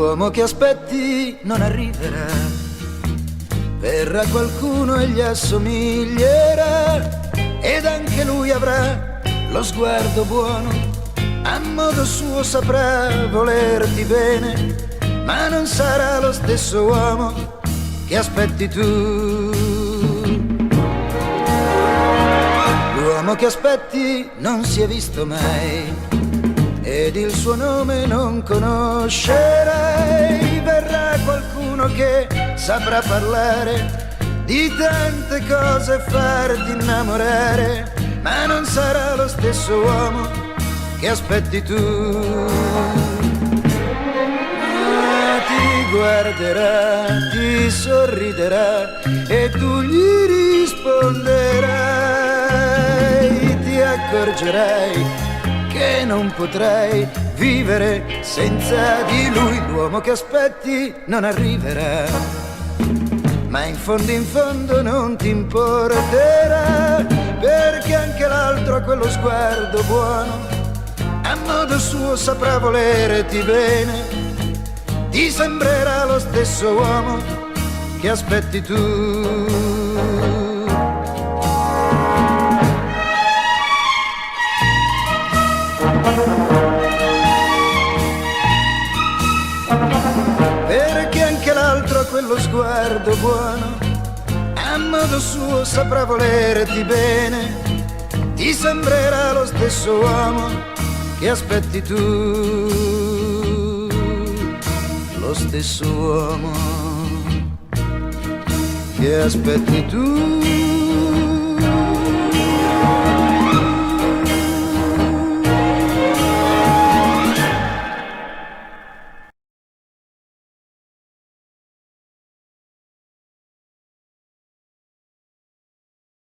L'uomo che aspetti non arriverà, verrà qualcuno e gli assomiglierà, ed anche lui avrà lo sguardo buono, a modo suo saprà volerti bene, ma non sarà lo stesso uomo che aspetti tu. L'uomo che aspetti non si è visto mai, ed il suo nome non conoscerai. Verrà qualcuno che saprà parlare di tante cose e farti innamorare, ma non sarà lo stesso uomo che aspetti tu. Ma ti guarderà, ti sorriderà e tu gli risponderai. Ti accorgerai che non potrai vivere senza di lui. L'uomo che aspetti non arriverà, ma in fondo non ti importerà, perché anche l'altro ha quello sguardo buono, a modo suo saprà volerti bene, ti sembrerà lo stesso uomo che aspetti tu. Perché anche l'altro ha quello sguardo buono, a modo suo saprà volerti bene, ti sembrerà lo stesso uomo che aspetti tu. Lo stesso uomo che aspetti tu.